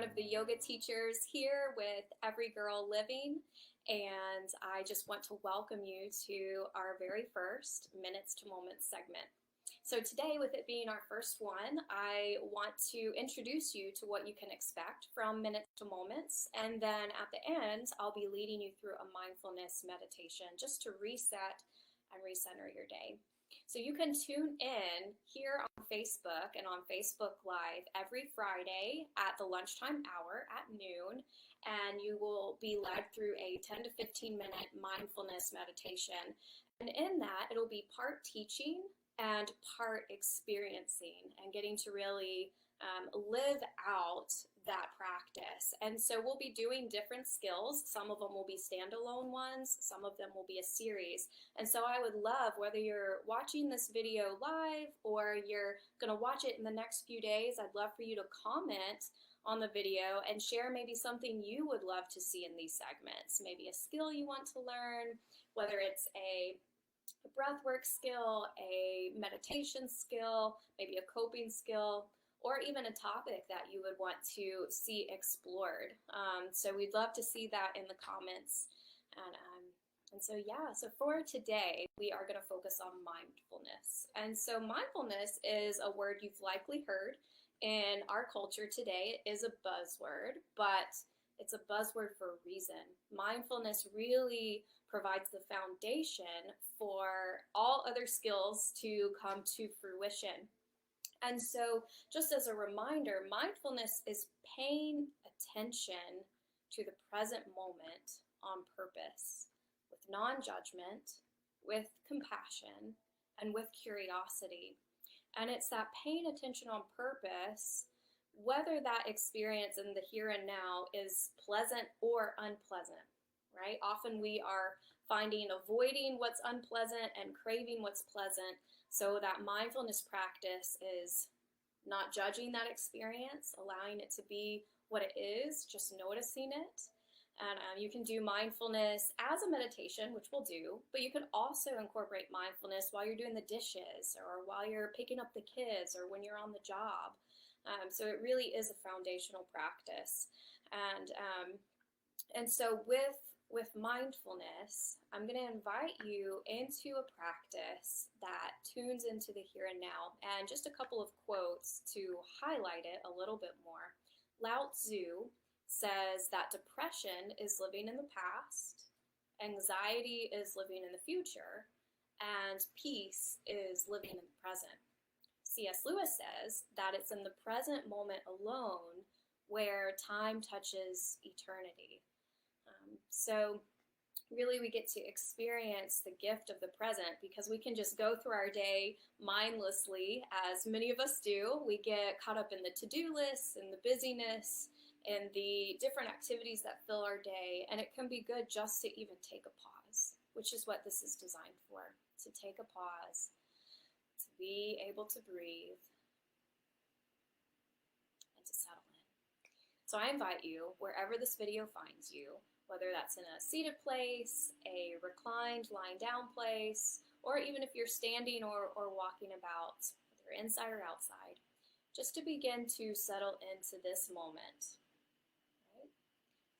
one of the yoga teachers here with Every Girl Living, and I just want to welcome you to our very first Minutes to Moments segment. So today, with it being our first one, I want to introduce you to what you can expect from Minutes to Moments, and then at the end, I'll be leading you through a mindfulness meditation just to reset and recenter your day. So you can tune in here on Facebook and on Facebook Live every Friday at the lunchtime hour at noon, and you will be led through a 10 to 15 minute mindfulness meditation. And in that, it'll be part teaching and part experiencing and getting to really live out that practice. And so we'll be doing different skills. Some of them will be standalone ones, some of them will be a series. And so I would love, whether you're watching this video live or you're going to watch it in the next few days, I'd love for you to comment on the video and share maybe something you would love to see in these segments. Maybe a skill you want to learn, whether it's a breathwork skill, a meditation skill, maybe a coping skill, or even a topic that you would want to see explored. So we'd love to see that in the comments. And so for today, we are going to focus on mindfulness. And so mindfulness is a word you've likely heard in our culture today. It is a buzzword, but it's a buzzword for a reason. Mindfulness really provides the foundation for all other skills to come to fruition. And so, just as a reminder, mindfulness is paying attention to the present moment on purpose, with non-judgment, with compassion, and with curiosity. And it's that paying attention on purpose, whether that experience in the here and now is pleasant or unpleasant, right? Often we are avoiding what's unpleasant and craving what's pleasant. So that mindfulness practice is not judging that experience, allowing it to be what it is, just noticing it. And you can do mindfulness as a meditation, which we'll do, but you can also incorporate mindfulness while you're doing the dishes or while you're picking up the kids or when you're on the job. So it really is a foundational practice. And so with mindfulness, I'm going to invite you into a practice that tunes into the here and now, and just a couple of quotes to highlight it a little bit more. Lao Tzu says that depression is living in the past, anxiety is living in the future, and peace is living in the present. C.S. Lewis says that it's in the present moment alone where time touches eternity. So really we get to experience the gift of the present because we can just go through our day mindlessly, as many of us do. We get caught up in the to-do lists and the busyness and the different activities that fill our day, and it can be good just to even take a pause, which is what this is designed for, to take a pause, to be able to breathe, and to settle in. So I invite you, wherever this video finds you, whether that's in a seated place, a reclined, lying down place, or even if you're standing or walking about, whether inside or outside, just to begin to settle into this moment. Right?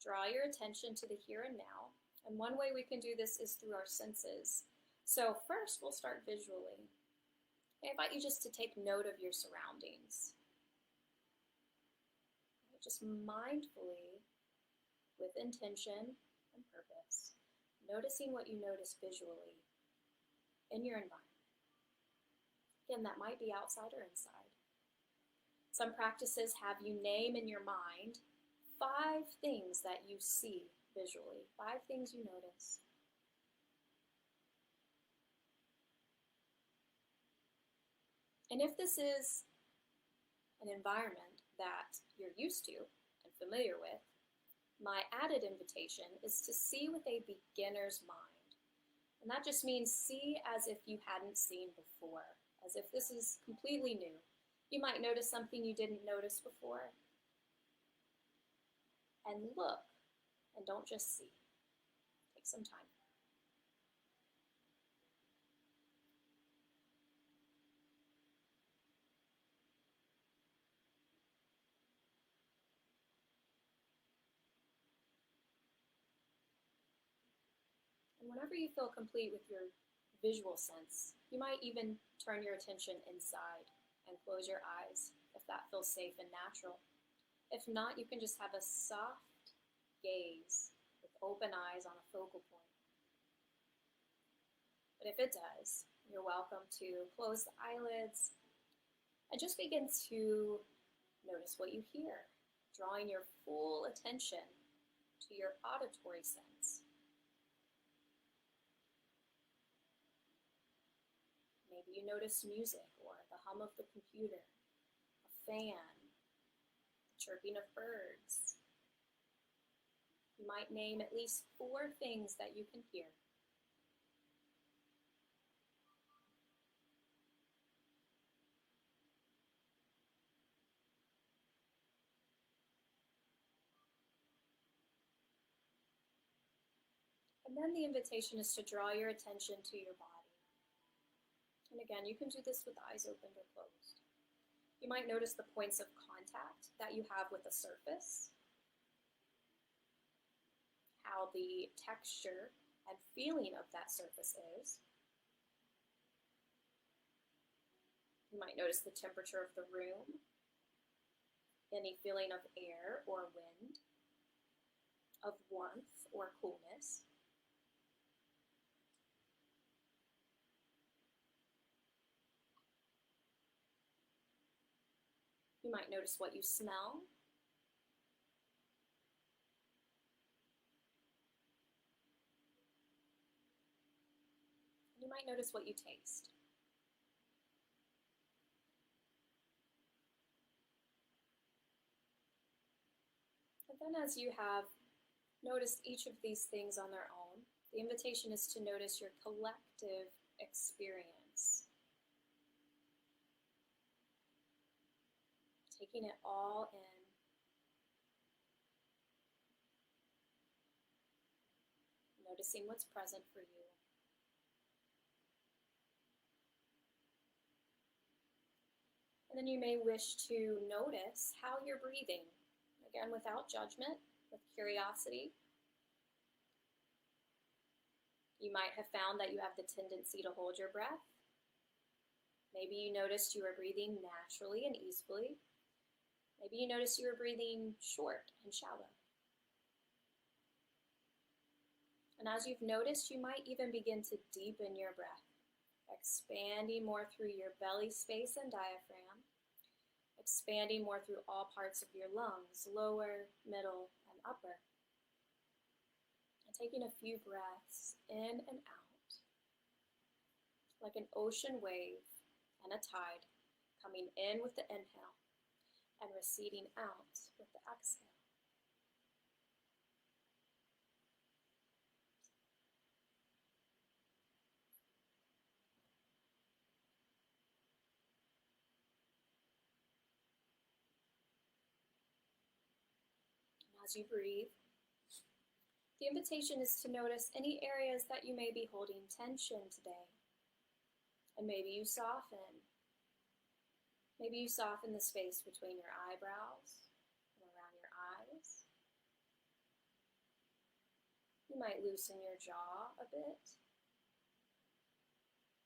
Draw your attention to the here and now. And one way we can do this is through our senses. So first, we'll start visually. I invite you just to take note of your surroundings. Just mindfully, with intention and purpose, noticing what you notice visually in your environment. Again, that might be outside or inside. Some practices have you name in your mind 5 things that you see visually, 5 things you notice. And if this is an environment that you're used to and familiar with, my added invitation is to see with a beginner's mind. And that just means see as if you hadn't seen before, as if this is completely new. You might notice something you didn't notice before. And look, and don't just see. Take some time. whenever you feel complete with your visual sense, you might even turn your attention inside and close your eyes if that feels safe and natural. If not, you can just have a soft gaze with open eyes on a focal point. But if it does, you're welcome to close the eyelids and just begin to notice what you hear, drawing your full attention to your auditory sense. Maybe you notice music or the hum of the computer, a fan, the chirping of birds. You might name at least 4 things that you can hear. And then the invitation is to draw your attention to your body. And again, you can do this with eyes open or closed. You might notice the points of contact that you have with a surface, how the texture and feeling of that surface is. You might notice the temperature of the room, any feeling of air or wind, of warmth or coolness. You might notice what you smell. You might notice what you taste. And then as you have noticed each of these things on their own, the invitation is to notice your collective experience. Taking it all in. Noticing what's present for you. And then you may wish to notice how you're breathing. Again, without judgment, with curiosity. You might have found that you have the tendency to hold your breath. Maybe you noticed you were breathing naturally and easily. Maybe you noticed you were breathing short and shallow. And as you've noticed, you might even begin to deepen your breath, expanding more through your belly space and diaphragm, expanding more through all parts of your lungs, lower, middle, and upper. And taking a few breaths in and out, like an ocean wave and a tide, coming in with the inhale and receding out with the exhale. And as you breathe, the invitation is to notice any areas that you may be holding tension today. And maybe you soften. Maybe you soften the space between your eyebrows and around your eyes. You might loosen your jaw a bit.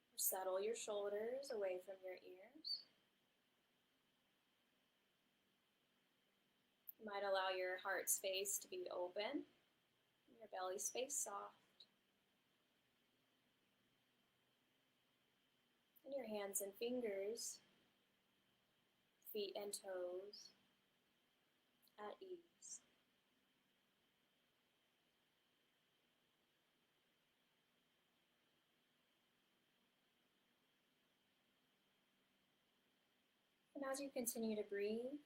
Or settle your shoulders away from your ears. You might allow your heart space to be open, and your belly space soft. And your hands and fingers, feet and toes, at ease. And as you continue to breathe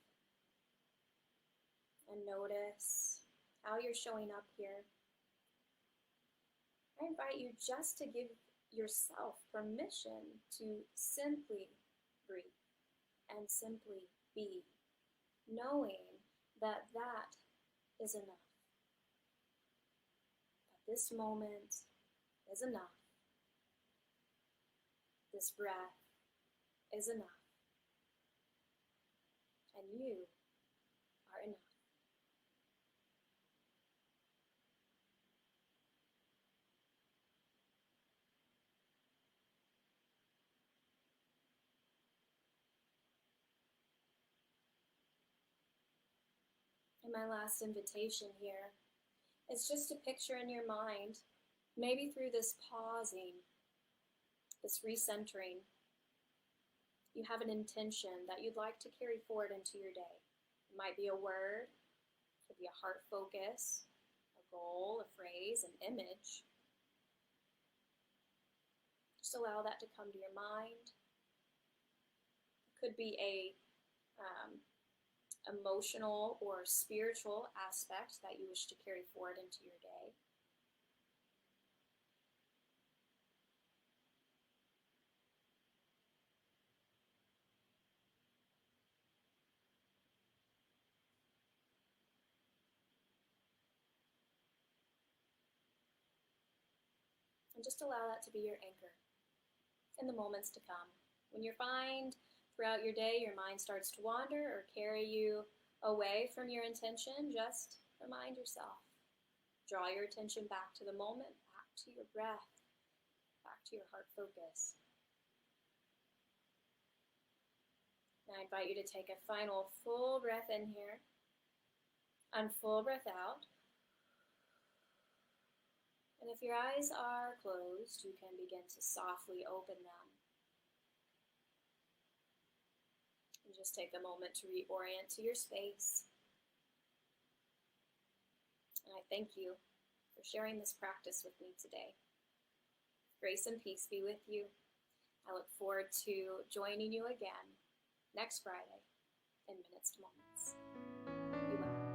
and notice how you're showing up here, I invite you just to give yourself permission to simply breathe and simply be, knowing that that is enough. That this moment is enough. This breath is enough. And you are enough. And my last invitation here is just to picture in your mind, maybe through this pausing, this recentering, you have an intention that you'd like to carry forward into your day. It might be a word, it could be a heart focus, a goal, a phrase, an image. Just allow that to come to your mind. It could be a emotional or spiritual aspect that you wish to carry forward into your day. And just allow that to be your anchor in the moments to come. When you find throughout your day your mind starts to wander or carry you away from your intention, just remind yourself. Draw your attention back to the moment, back to your breath, back to your heart focus. And I invite you to take a final full breath in here and full breath out. And if your eyes are closed, you can begin to softly open them. And just take a moment to reorient to your space. And I thank you for sharing this practice with me today. Grace and peace be with you. I look forward to joining you again next Friday in Minutes to Moments. Be well.